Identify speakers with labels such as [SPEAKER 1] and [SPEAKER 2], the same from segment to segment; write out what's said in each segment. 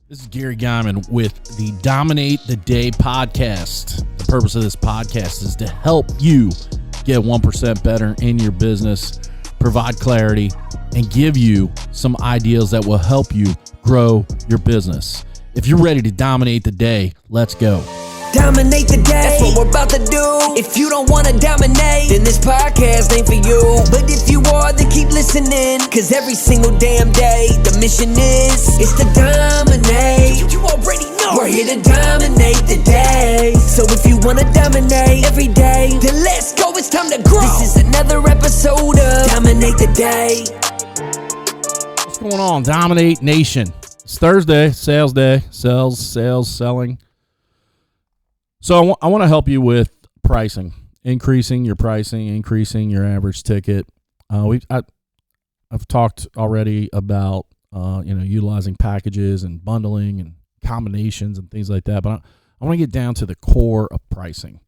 [SPEAKER 1] This is Gary Geiman with the Dominate the Day podcast. The purpose of this podcast is to help you get 1% better in your business, provide clarity, and give you some ideas that will help you grow your business. If you're ready to dominate the day, let's go.
[SPEAKER 2] Dominate the day, that's what we're about to do. If you don't wanna dominate, then this podcast ain't for you. But if you are, then keep listening, cause every single damn day, the mission is to dominate. You already know, we're here to dominate the day. So if you wanna dominate every day, then let's go, it's time to grow. This is another episode of Dominate the Day.
[SPEAKER 1] What's going on, Dominate Nation? It's Thursday, sales day, selling. So I want to help you with pricing, increasing your pricing, increasing your average ticket. I've talked already about utilizing packages and bundling and combinations and things like that. But I want to get down to the core of pricing.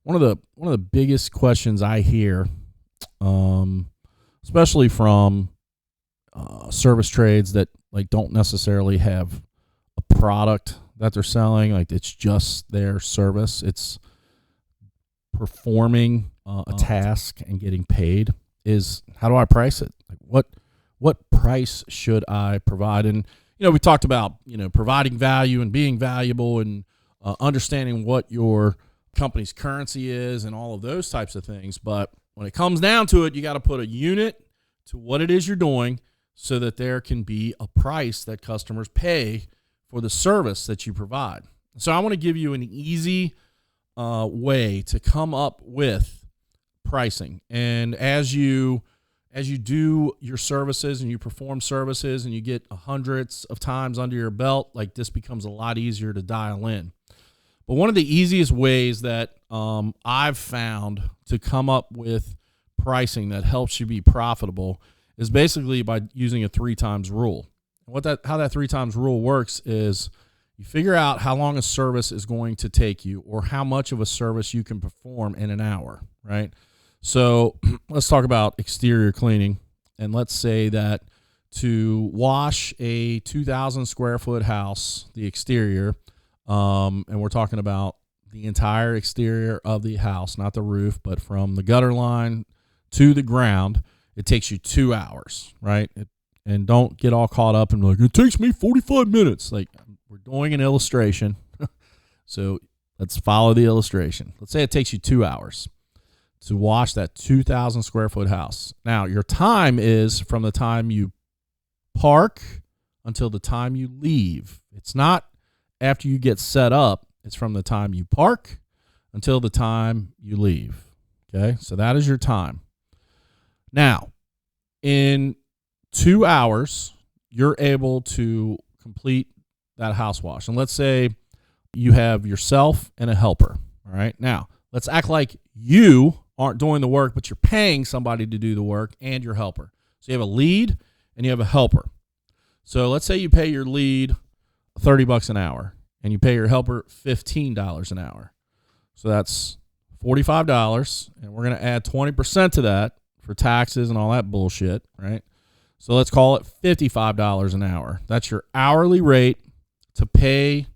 [SPEAKER 1] One of the biggest questions I hear, especially from service trades that don't necessarily have a product that they're selling, it's just their service. It's performing a task and getting paid. Is how do I price it? What price should I provide? And we talked about providing value and being valuable and understanding what your company's currency is and all of those types of things. But when it comes down to it, you got to put a unit to what it is you're doing so that there can be a price that customers pay for the service that you provide. So I want to give you an easy way to come up with pricing. And as you do your services and you perform services and you get hundreds of times under your belt, this becomes a lot easier to dial in. But one of the easiest ways that I've found to come up with pricing that helps you be profitable is basically by using a 3 times rule. How that 3 times rule works is you figure out how long a service is going to take you or how much of a service you can perform in an hour, right? So let's talk about exterior cleaning. And let's say that to wash a 2,000 square foot house, the exterior, and we're talking about the entire exterior of the house, not the roof, but from the gutter line to the ground, it takes you 2 hours, right? And don't get all caught up and it takes me 45 minutes. We're doing an illustration. So let's follow the illustration. Let's say it takes you 2 hours to wash that 2,000 square foot house. Now, your time is from the time you park until the time you leave. It's not after you get set up. It's from the time you park until the time you leave. Okay, so that is your time. Now, in 2 hours, you're able to complete that house wash. And let's say you have yourself and a helper. All right. Now, let's act like you aren't doing the work, but you're paying somebody to do the work and your helper. So you have a lead and you have a helper. So let's say you pay your lead $30 an hour and you pay your helper $15 an hour. So that's $45. And we're going to add 20% to that for taxes and all that bullshit, right? So let's call it $55 an hour. That's your hourly rate to pay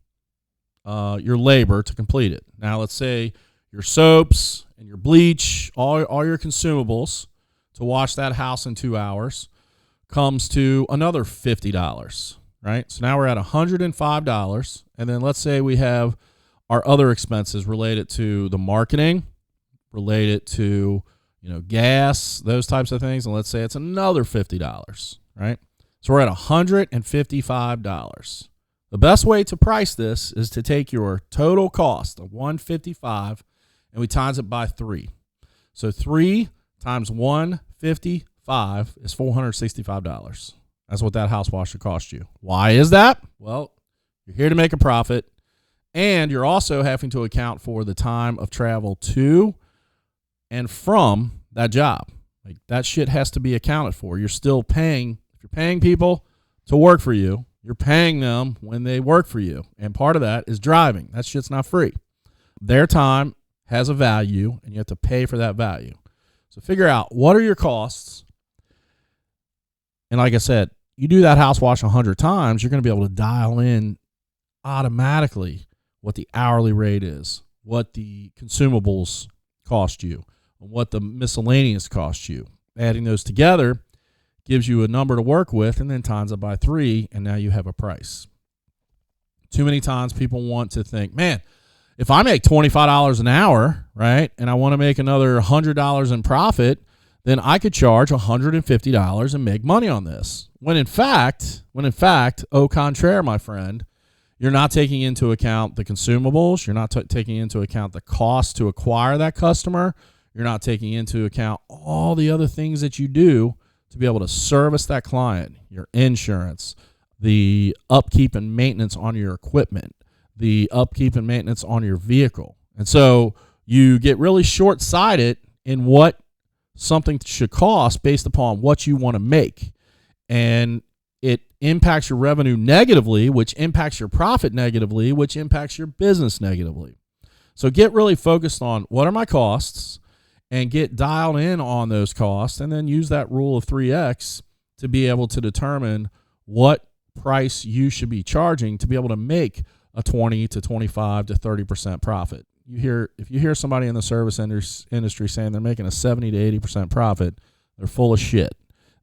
[SPEAKER 1] your labor to complete it. Now, let's say your soaps and your bleach, all your consumables to wash that house in 2 hours comes to another $50, right? So now we're at $105. And then let's say we have our other expenses related to the marketing, related to gas, those types of things. And let's say it's another $50, right? So we're at $155. The best way to price this is to take your total cost of $155 and we times it by 3. So 3 times $155 is $465. That's what that house wash should cost you. Why is that? Well, you're here to make a profit, and you're also having to account for the time of travel to and from that job. That shit has to be accounted for. You're still paying. If you're paying people to work for you, you're paying them when they work for you. And part of that is driving. That shit's not free. Their time has a value, and you have to pay for that value. So figure out what are your costs. And like I said, you do that house wash 100 times, you're going to be able to dial in automatically what the hourly rate is, what the consumables cost you, and what the miscellaneous cost you. Adding those together gives you a number to work with, and then times it by 3, and now you have a price. Too many times people want to think, man, if I make $25 an hour, right, and I want to make another $100 in profit, then I could charge $150 and make money on this. When in fact, au contraire, my friend, you're not taking into account the consumables. You're not taking into account the cost to acquire that customer. You're not taking into account all the other things that you do to be able to service that client, your insurance, the upkeep and maintenance on your equipment, the upkeep and maintenance on your vehicle. And so you get really short-sighted in what something should cost based upon what you want to make. And it impacts your revenue negatively, which impacts your profit negatively, which impacts your business negatively. So get really focused on what are my costs and get dialed in on those costs, and then use that rule of 3X to be able to determine what price you should be charging to be able to make a 20 to 25 to 30% profit. If you hear somebody in the service industry saying they're making a 70 to 80% profit, they're full of shit.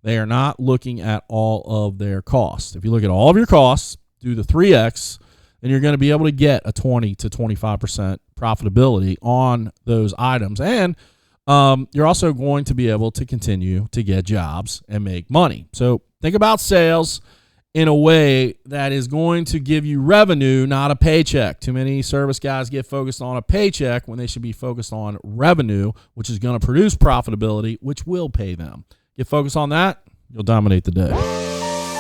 [SPEAKER 1] They are not looking at all of their costs. If you look at all of your costs, do the 3X, then you're going to be able to get a 20 to 25% profitability on those items. And you're also going to be able to continue to get jobs and make money. So think about sales in a way that is going to give you revenue, not a paycheck. Too many service guys get focused on a paycheck when they should be focused on revenue, which is going to produce profitability, which will pay them. Get focused on that, you'll dominate the day.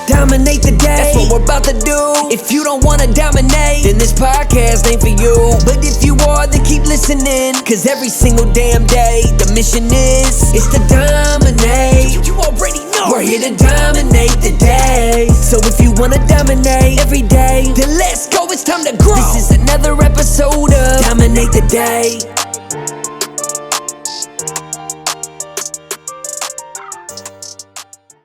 [SPEAKER 2] Dominate the day, that's what we're about to do. If you don't wanna dominate, then this podcast ain't for you. But if you are, then keep listening, cause every single damn day, the mission is to dominate. You already know, we're here to dominate the day. So if you wanna dominate every day, then let's go, it's time to grow. This is another episode of Dominate the Day.